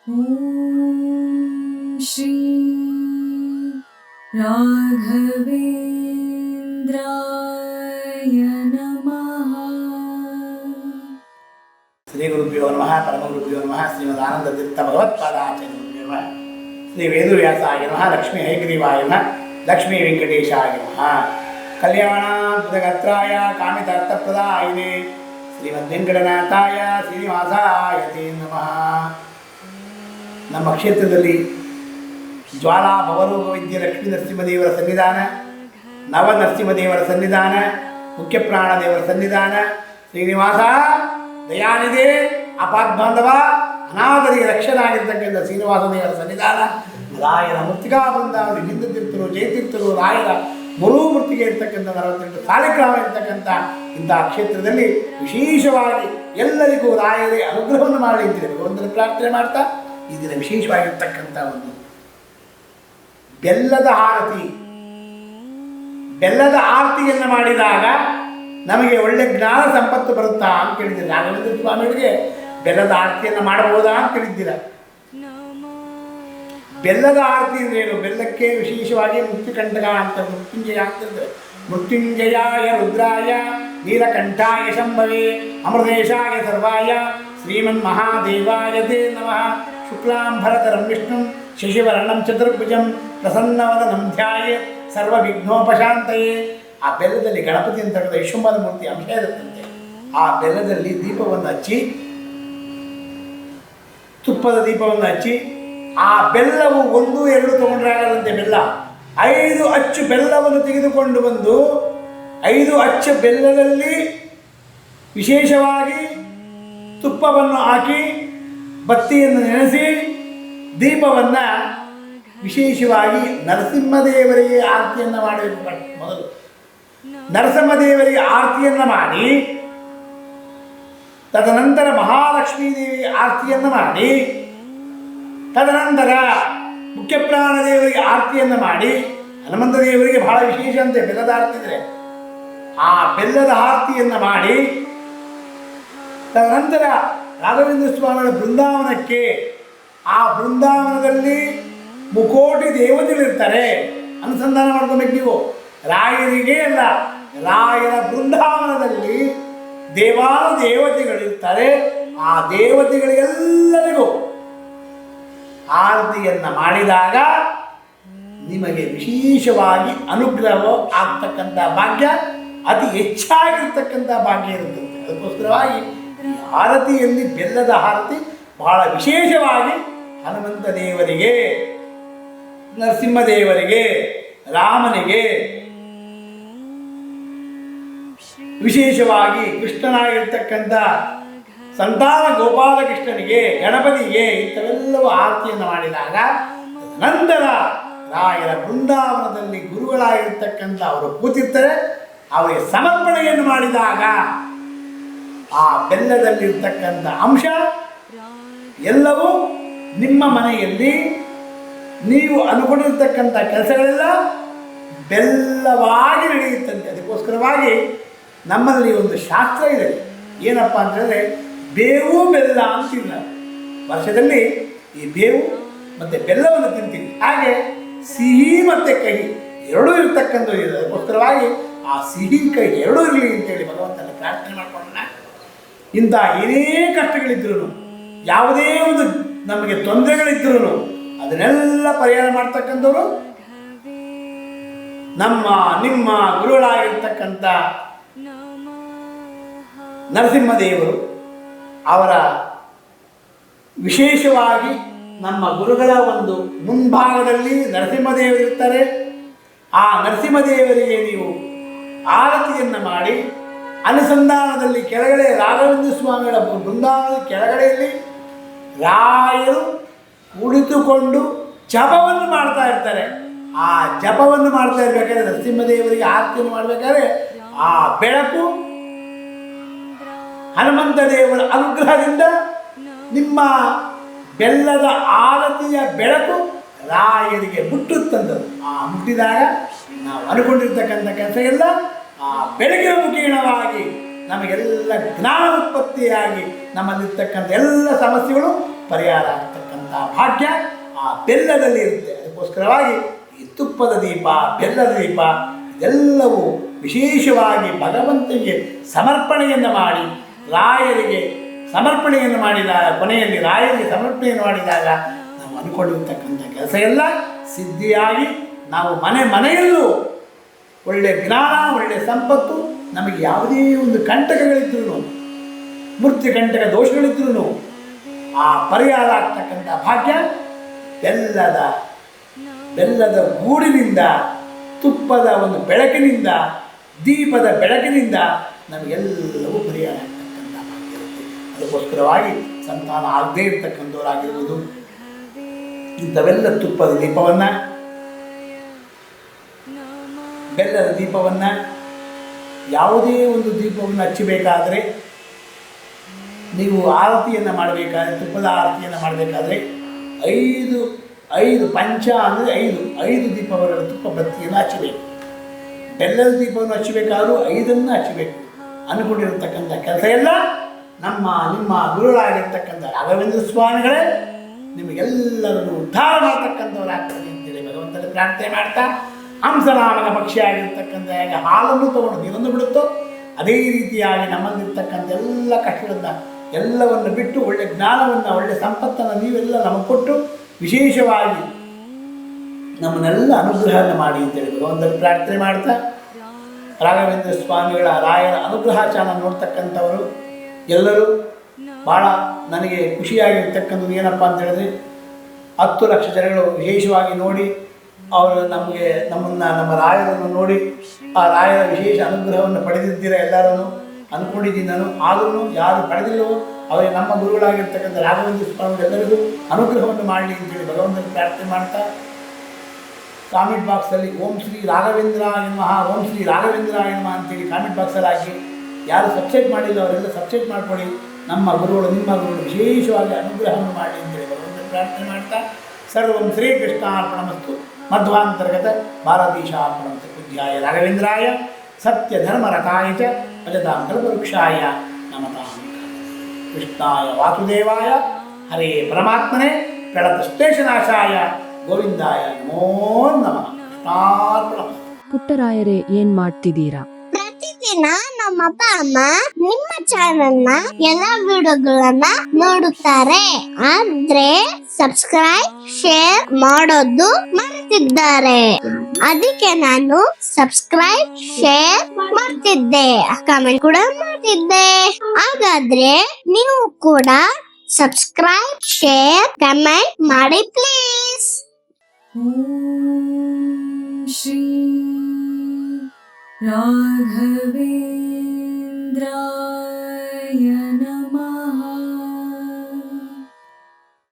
ॐ श्री राघवेन्द्राय नमः। श्री गुरुभ्यो नमः परम गुरुभ्यो नमः श्रीमदानंद तीर्थ भगवत्पादाचार्य गुरुभ्यो नमः श्री वेदव्यासाय नमः लक्ष्मी हयग्रीवाय नमः लक्ष्मी वेंकटेशाय नमः कल्याणाद्भुतगात्राय कामितार्थप्रदायिने श्रीमद्वेंकटनाथाय श्रीनिवासाय ते नमः। ನಮ್ಮ ಕ್ಷೇತ್ರದಲ್ಲಿ ಜ್ವಾಲಾ ಭವರೋಗ ವೈದ್ಯ ಲಕ್ಷ್ಮೀ ನರಸಿಂಹದೇವರ ಸನ್ನಿಧಾನ, ನವ ನರಸಿಂಹದೇವರ ಸನ್ನಿಧಾನ, ಮುಖ್ಯ ಪ್ರಾಣದೇವರ ಸನ್ನಿಧಾನ, ಶ್ರೀನಿವಾಸ ದಯಾನಿಧಿ ಅಪಾದ್ಬಾಂಧವ ಅನಾಥರಿಗೆ ರಕ್ಷಣಾಗಿರ್ತಕ್ಕಂಥ ಶ್ರೀನಿವಾಸ ದೇವರ ಸನ್ನಿಧಾನ, ರಾಯರ ಮೃತ್ತಿಕಾ ಬೃಂದಾವನ ಹಿಂದೂ ತೀರ್ಥರು ಜಯತೀರ್ಥರು ರಾಯರ ಮರುಮೂರ್ತಿಗೆ ಇರ್ತಕ್ಕಂಥ 48 ಸಾಲಿಗ್ರಾಮ ಇರ್ತಕ್ಕಂಥ ಇಂತಹ ಕ್ಷೇತ್ರದಲ್ಲಿ ವಿಶೇಷವಾಗಿ ಎಲ್ಲರಿಗೂ ರಾಯರೇ ಅನುಗ್ರಹವನ್ನು ಮಾಡಿ ಅಂತಿದೆ ಭಗವಂತನ ಪ್ರಾರ್ಥನೆ ಮಾಡ್ತಾ ಈ ದಿನ ವಿಶೇಷವಾಗಿರ್ತಕ್ಕಂಥ ಒಂದು ಬೆಲ್ಲದ ಆರತಿಯನ್ನು ಮಾಡಿದಾಗ ನಮಗೆ ಒಳ್ಳೆ ಜ್ಞಾನ ಸಂಪತ್ತು ಬರುತ್ತಾ ಅಂತ ಕೇಳಿದ್ದೀರ. ರಾಘವೇಂದ್ರ ಸ್ವಾಮಿಗಳಿಗೆ ಬೆಲ್ಲದ ಆರತಿಯನ್ನು ಮಾಡಬಹುದಾ ಅಂತ ಕೇಳಿದ್ದೀರ. ಬೆಲ್ಲದ ಆರತಿ ಅಂದ್ರೇನು? ಬೆಲ್ಲಕ್ಕೆ ವಿಶೇಷವಾಗಿ ಮೃತ್ಯುಕಂಟಕ ಅಂತ ಮೃತ್ಯುಂಜಯ ಅಂತಂದ್ರೆ ಮೃತ್ಯುಂಜಯಾಯ ರುದ್ರಾಯ ನೀಲಕಂಠಾಯ ಶಂಭವೇ ಅಮೃತೇಶಾಯ ಸರ್ವಾಯ ಶ್ರೀಮನ್ ಮಹಾದೇವಾಯ ತೇ ನಮಃ. ಶುಕ್ಲಾಂಬರಧರಂ ವಿಷ್ಣುಂ ಶಶಿವರ್ಣಂ ಚತುರ್ಭುಜಂ ಪ್ರಸನ್ನವದನಂ ಧ್ಯಾಯೇತ್ ಸರ್ವವಿಘ್ನೋಪಶಾಂತಯೇ. ಆ ಬೆಲ್ಲದಲ್ಲಿ ಗಣಪತಿ ಅಂತಕ್ಕಂಥ ವಿಶ್ವಂಬರ ಮೂರ್ತಿ ಅಂಶ ಇರುತ್ತಂತೆ. ಆ ಬೆಲ್ಲದಲ್ಲಿ ದೀಪವನ್ನು ಹಚ್ಚಿ, ತುಪ್ಪದ ದೀಪವನ್ನು ಹಚ್ಚಿ, ಆ ಬೆಲ್ಲವು 1-2 ತಗೊಂಡ್ರಾಗದಂತೆ ಬೆಲ್ಲ 5 ಅಚ್ಚು ಬೆಲ್ಲವನ್ನು ತೆಗೆದುಕೊಂಡು ಬಂದು 5 ಅಚ್ಚು ಬೆಲ್ಲದಲ್ಲಿ ವಿಶೇಷವಾಗಿ ತುಪ್ಪವನ್ನು ಹಾಕಿ ಬತ್ತಿಯನ್ನು ನೆನೆಸಿ ದೀಪವನ್ನು ವಿಶೇಷವಾಗಿ ನರಸಿಂಹದೇವರಿಗೆ ಆರತಿಯನ್ನು ಮಾಡಬೇಕು. ಮೊದಲು ನರಸಿಂಹದೇವರಿಗೆ ಆರತಿಯನ್ನು ಮಾಡಿ ತದನಂತರ ಮಹಾಲಕ್ಷ್ಮೀ ದೇವಿಗೆ ಆರತಿಯನ್ನು ಮಾಡಿ ತದನಂತರ ಮುಖ್ಯ ಪ್ರಾಣದೇವರಿಗೆ ಆರತಿಯನ್ನು ಮಾಡಿ ಹನುಮಂತ ದೇವರಿಗೆ ಬಹಳ ವಿಶೇಷ ಅಂತೆ ಬೆಲ್ಲದ ಆರತಿ ಇದ್ರೆ ಆ ಬೆಲ್ಲದ ಆರತಿಯನ್ನು ಮಾಡಿ ತದನಂತರ ರಾಘವೇಂದ್ರ ಸ್ವಾಮಿಗಳ ಬೃಂದಾವನಕ್ಕೆ, ಆ ಬೃಂದಾವನದಲ್ಲಿ ಮುಕೋಟಿ ದೇವತೆಗಳಿರ್ತಾರೆ. ಅನುಸಂಧಾನ ಮಾಡ್ಕೊಬೇಕು ನೀವು. ರಾಯರಿಗೆ ಅಲ್ಲ, ರಾಯರ ಬೃಂದಾವನದಲ್ಲಿ ದೇವತೆಗಳಿರ್ತಾರೆ. ಆ ದೇವತೆಗಳಿಗೆಲ್ಲರಿಗೂ ಆರತಿಯನ್ನು ಮಾಡಿದಾಗ ನಿಮಗೆ ವಿಶೇಷವಾಗಿ ಅನುಗ್ರಹ ಆಗ್ತಕ್ಕಂಥ ಭಾಗ್ಯ, ಅತಿ ಹೆಚ್ಚಾಗಿರ್ತಕ್ಕಂಥ ಭಾಗ್ಯ ಇರುತ್ತದೆ. ಅದಕ್ಕೋಸ್ಕರವಾಗಿ ಈ ಆರತಿಯಲ್ಲಿ ಬೆಲ್ಲದ ಆರತಿ ಬಹಳ ವಿಶೇಷವಾಗಿ ಹನುಮಂತ ದೇವರಿಗೆ, ನರಸಿಂಹದೇವರಿಗೆ, ರಾಮನಿಗೆ, ವಿಶೇಷವಾಗಿ ಕೃಷ್ಣನಾಗಿರ್ತಕ್ಕಂಥ ಸಂತಾನ ಗೋಪಾಲಕೃಷ್ಣನಿಗೆ, ಗಣಪತಿಗೆ ಇಂಥವೆಲ್ಲವೂ ಆರತಿಯನ್ನು ಮಾಡಿದಾಗ ನಂತರ ರಾಯರ ಬೃಂದಾವನದಲ್ಲಿ ಗುರುಗಳಾಗಿರ್ತಕ್ಕಂಥ ಅವರು ಕೂತಿರ್ತಾರೆ. ಅವರಿಗೆ ಸಮರ್ಪಣೆಯನ್ನು ಮಾಡಿದಾಗ ಆ ಬೆಲ್ಲದಲ್ಲಿರ್ತಕ್ಕಂಥ ಅಂಶ ಎಲ್ಲವೂ ನಿಮ್ಮ ಮನೆಯಲ್ಲಿ ನೀವು ಅನುಕೊಂಡಿರ್ತಕ್ಕಂಥ ಕೆಲಸಗಳೆಲ್ಲ ಬೆಲ್ಲವಾಗಿ ನಡೆಯುತ್ತಂತೆ. ಅದಕ್ಕೋಸ್ಕರವಾಗಿ ನಮ್ಮಲ್ಲಿ ಒಂದು ಶಾಸ್ತ್ರ ಇದೆ. ಏನಪ್ಪ ಅಂತಂದರೆ ಬೇವು ಬೆಲ್ಲ ಅಂತಿಲ್ಲ. ವರ್ಷದಲ್ಲಿ ಈ ಬೇವು ಮತ್ತು ಬೆಲ್ಲವನ್ನು ತಿಂತೀವಿ. ಹಾಗೆ ಸಿಹಿ ಮತ್ತು ಕಹಿ ಎರಡೂ ಇರ್ತಕ್ಕಂಥದ್ದು ಇದೆ. ಅದಕ್ಕೋಸ್ಕರವಾಗಿ ಆ ಸಿಹಿ ಕಹಿ ಎರಡೂ ಇರಲಿ ಅಂತೇಳಿ ಭಗವಂತನ ಪ್ರಾರ್ಥನೆ ಮಾಡಿಕೊಂಡ ಇಂಥ ಏನೇ ಕಷ್ಟಗಳಿದ್ರೂ, ಯಾವುದೇ ಒಂದು ನಮಗೆ ತೊಂದರೆಗಳಿದ್ರೂ ಅದನ್ನೆಲ್ಲ ಪರಿಹಾರ ಮಾಡ್ತಕ್ಕಂಥವ್ರು ನಿಮ್ಮ ಗುರುಗಳಾಗಿರ್ತಕ್ಕಂಥ ನರಸಿಂಹದೇವರು. ಅವರ ವಿಶೇಷವಾಗಿ ನಮ್ಮ ಗುರುಗಳ ಒಂದು ಮುಂಭಾಗದಲ್ಲಿ ನರಸಿಂಹದೇವರು ಇರ್ತಾರೆ. ಆ ನರಸಿಂಹದೇವರಿಗೆ ನೀವು ಆರತಿಯನ್ನು ಮಾಡಿ ಅನುಸಂಧಾನದಲ್ಲಿ ಕೆಳಗಡೆ ರಾಘವೇಂದ್ರ ಸ್ವಾಮಿಗಳ ಬೃಂದಾವನದ ಕೆಳಗಡೆಯಲ್ಲಿ ರಾಯರು ಕುಳಿತುಕೊಂಡು ಜಪವನ್ನು ಮಾಡ್ತಾ ಇರ್ತಾರೆ. ಆ ಜಪವನ್ನು ಮಾಡ್ತಾ ಇರ್ಬೇಕಾದ್ರೆ ನರಸಿಂಹದೇವರಿಗೆ ಆರತಿಯನ್ನು ಮಾಡಬೇಕಾದ್ರೆ ಆ ಬೆಳಕು ಹನುಮಂತ ದೇವರ ಅನುಗ್ರಹದಿಂದ ನಿಮ್ಮ ಬೆಲ್ಲದ ಆರತಿಯ ಬೆಳಕು ರಾಯರಿಗೆ ಮುಟ್ಟುತ್ತಂಥದ್ದು. ಆ ಮುಟ್ಟಿದಾಗ ನಾವು ಅನುಕೊಂಡಿರ್ತಕ್ಕಂಥ ಕೆಲಸ ಎಲ್ಲ ಆ ಬೆಳಕಿನ ಮುಖೀಣವಾಗಿ ನಮಗೆಲ್ಲ ಜ್ಞಾನ ಉತ್ಪತ್ತಿಯಾಗಿ ನಮ್ಮಲ್ಲಿರ್ತಕ್ಕಂಥ ಎಲ್ಲ ಸಮಸ್ಯೆಗಳು ಪರಿಹಾರ ಆಗ್ತಕ್ಕಂಥ ಮಾಡಿರ್ತಕ್ಕಂಥ ಭಾಗ್ಯ ಆ ಬೆಲ್ಲದಲ್ಲಿ ಇರುತ್ತೆ. ಅದಕ್ಕೋಸ್ಕರವಾಗಿ ಈ ತುಪ್ಪದ ದೀಪ, ಬೆಲ್ಲದ ದೀಪ ಇದೆಲ್ಲವೂ ವಿಶೇಷವಾಗಿ ಭಗವಂತನಿಗೆ ಸಮರ್ಪಣೆಯನ್ನು ಮಾಡಿ, ರಾಯರಿಗೆ ಸಮರ್ಪಣೆಯನ್ನು ಮಾಡಿದಾಗ, ಕೊನೆಯಲ್ಲಿ ರಾಯರಿಗೆ ಸಮರ್ಪಣೆಯನ್ನು ಮಾಡಿದಾಗ ನಾವು ಅಂದ್ಕೊಂಡಿರ್ತಕ್ಕಂಥ ಕೆಲಸ ಎಲ್ಲ ಸಿದ್ಧಿಯಾಗಿ ನಾವು ಮನೆಯಲ್ಲೂ ಒಳ್ಳೆಯ ಜ್ಞಾನ, ಒಳ್ಳೆಯ ಸಂಪತ್ತು, ನಮಗೆ ಯಾವುದೇ ಒಂದು ಕಂಟಕಗಳಿದ್ರೂ, ಮೃತ್ಯು ಕಂಟಕ ದೋಷಗಳಿದ್ರೂ ಆ ಪರಿಹಾರ ಆಗ್ತಕ್ಕಂಥ ಭಾಗ್ಯ ಬೆಲ್ಲದ ಗೂಡಿನಿಂದ, ತುಪ್ಪದ ಒಂದು ಬೆಳಕಿನಿಂದ, ದೀಪದ ಬೆಳಕಿನಿಂದ ನಮಗೆಲ್ಲವೂ ಪರಿಹಾರ ಆಗ್ತಕ್ಕಂಥ ಭಾಗ್ಯ ಇರುತ್ತೆ. ಅದಕ್ಕೋಸ್ಕರವಾಗಿ ಸಂತಾನ ಆಗದೇ ಇರ್ತಕ್ಕಂಥವರಾಗಿರ್ಬೋದು ಇಂಥವೆಲ್ಲ ತುಪ್ಪದ ದೀಪವನ್ನು, ಬೆಲ್ಲದ ದೀಪವನ್ನು, ಯಾವುದೇ ಒಂದು ದೀಪವನ್ನು ಹಚ್ಚಬೇಕಾದರೆ, ನೀವು ಆರತಿಯನ್ನು ಮಾಡಬೇಕಾದ್ರೆ, ತುಪ್ಪದ ಆರತಿಯನ್ನು ಮಾಡಬೇಕಾದ್ರೆ ಐದು ಪಂಚ ಅಂದರೆ ಐದು ದೀಪಗಳ ತುಪ್ಪ ಬತ್ತಿಯನ್ನು ಹಚ್ಚಬೇಕು. ಬೆಲ್ಲದ ದೀಪವನ್ನು ಹಚ್ಚಬೇಕಾದ್ರೂ 5 ಹಚ್ಚಬೇಕು. ಅಂದ್ಕೊಂಡಿರತಕ್ಕಂಥ ಕೆಲಸ ಎಲ್ಲ ನಿಮ್ಮ ಗುರುಗಳಾಗಿರ್ತಕ್ಕಂಥ ರಾಘವೇಂದ್ರ ಸ್ವಾಮಿಗಳೇ ನಿಮಗೆಲ್ಲರನ್ನು ಉದ್ಧಾರ ಮಾಡ್ತಕ್ಕಂಥವರಾಗ್ತದೆ ಅಂತೇಳಿ ಭಗವಂತನ ಪ್ರಾರ್ಥನೆ ಮಾಡ್ತಾ, ಹಂಸನಾಮಕ ಪಕ್ಷಿ ಆಗಿರ್ತಕ್ಕಂಥ ಹೇಗೆ ಹಾಲನ್ನು ತಗೊಂಡು ನೀರನ್ನು ಬಿಡುತ್ತೋ ಅದೇ ರೀತಿಯಾಗಿ ನಮ್ಮಲ್ಲಿರ್ತಕ್ಕಂಥ ಎಲ್ಲ ಕಷ್ಟಗಳನ್ನು ಎಲ್ಲವನ್ನು ಬಿಟ್ಟು ಒಳ್ಳೆಯ ಜ್ಞಾನವನ್ನು, ಒಳ್ಳೆಯ ಸಂಪತ್ತನ್ನು ನೀವೆಲ್ಲ ನಮಗೆ ಕೊಟ್ಟು ವಿಶೇಷವಾಗಿ ನಮ್ಮನ್ನೆಲ್ಲ ಅನುಗ್ರಹವನ್ನು ಮಾಡಿ ಅಂತೇಳಿ ಭಗವಂತನ ಪ್ರಾರ್ಥನೆ ಮಾಡ್ತಾ, ರಾಘವೇಂದ್ರ ಸ್ವಾಮಿಗಳ ರಾಯರ ಅನುಗ್ರಹ ಚಾನಲ್ ನೋಡ್ತಕ್ಕಂಥವರು ಎಲ್ಲರೂ ಭಾಳ ನನಗೆ ಖುಷಿಯಾಗಿರ್ತಕ್ಕಂಥದ್ದು ಏನಪ್ಪ ಅಂತ ಹೇಳಿದ್ರೆ 10 ಲಕ್ಷ ಜನಗಳು ವಿಶೇಷವಾಗಿ ನೋಡಿ ಅವರು ನಮ್ಮ ರಾಯರನ್ನು ನೋಡಿ ಆ ರಾಯರ ವಿಶೇಷ ಅನುಗ್ರಹವನ್ನು ಪಡೆದಿದ್ದೀರ ಎಲ್ಲರನ್ನು ಅಂದ್ಕೊಂಡಿದ್ದೀನಿ ನಾನು. ಆದರೂ ಯಾರು ಪಡೆದಿಲ್ಲವೋ ಅವರಿಗೆ ನಮ್ಮ ಗುರುಗಳಾಗಿರ್ತಕ್ಕಂಥ ರಾಘವೇಂದ್ರ ಸ್ವಾಮಿಗಳೆಲ್ಲರಿಗೂ ಅನುಗ್ರಹವನ್ನು ಮಾಡಲಿ ಅಂತೇಳಿ ಭಗವಂತನ ಪ್ರಾರ್ಥನೆ ಮಾಡ್ತಾ, ಕಾಮೆಂಟ್ ಬಾಕ್ಸಲ್ಲಿ ಓಂ ಶ್ರೀ ರಾಘವೇಂದ್ರಾಯ ನಮಃ, ಓಂ ಶ್ರೀ ರಾಘವೇಂದ್ರಾಯ ನಮಃ ಅಂತೇಳಿ ಕಾಮೆಂಟ್ ಬಾಕ್ಸಲ್ಲಿ ಹಾಕಿ, ಯಾರು ಸಬ್ಸ್ಕ್ರೈಬ್ ಮಾಡಿಲ್ಲ ಅವರೆಲ್ಲ ಸಬ್ಸ್ಕ್ರೈಬ್ ಮಾಡ್ಕೊಳ್ಳಿ. ನಿಮ್ಮ ಗುರುಗಳು ವಿಶೇಷವಾಗಿ ಅನುಗ್ರಹವನ್ನು ಮಾಡಲಿ ಅಂತೇಳಿ ಭಗವಂತನ ಪ್ರಾರ್ಥನೆ ಮಾಡ್ತಾ, ಸರ್ವಂ ಶ್ರೀಕೃಷ್ಣಾರ್ಪಣಮಸ್ತು. ಮಧ್ವಾಂತರ್ಗತ ಭಾರತೀಶಾರ್ಪಣಮಸ್ತು. ಪೂಜ್ಯಾಯ ರಾಘವೇಂದ್ರಾಯ ಸತ್ಯಧರ್ಮರಥಾಯ ಚ ಭಜತಾಂ ಕಲ್ಪವೃಕ್ಷಾಯ ನಮತಾಂ ಕೃಷ್ಣಾಯ ವಾಸುದೇವಾಯ ಹರೇ ಪರಮಾತ್ಮನೇ ಪ್ರಣತಶ್ಲೇಷನಾಶಾಯ ಗೋವಿಂದಾಯ ನಮೋ ನಮಃ. ಕೃಷ್ಣಾರ್ಪಣಮಸ್ತು. ಪುಟ್ಟರಾಯರೇ, ಏನ್ ಮಾಡ್ತಿದ್ದೀರಾ? ಪ್ರತಿದಿನ ನಮ್ಮ ಅಪ್ಪ ಅಮ್ಮ ನಿಮ್ಮ ಚಾನೆಲ್ ನ ಎಲ್ಲಾ ವಿಡಿಯೋಗಳನ್ನ ನೋಡುತ್ತಾರೆ, ಆದ್ರೆ ಸಬ್ಸ್ಕ್ರೈಬ್ ಶೇರ್ ಮಾಡೋದು ಮರೆತಿದ್ದಾರೆ. ಅದಕ್ಕೆ ನಾನು ಸಬ್ಸ್ಕ್ರೈಬ್ ಶೇರ್ ಮಾಡ್ತಿದ್ದೆ, ಕಮೆಂಟ್ ಕೂಡ ಮಾಡ್ತಿದ್ದೆ. ಹಾಗಾದ್ರೆ ನೀವು ಕೂಡ ಸಬ್ಸ್ಕ್ರೈಬ್ ಶೇರ್ ಕಮೆಂಟ್ ಮಾಡಿ ಪ್ಲೀಸ್. ॐ श्री राघवेन्द्राय नमः।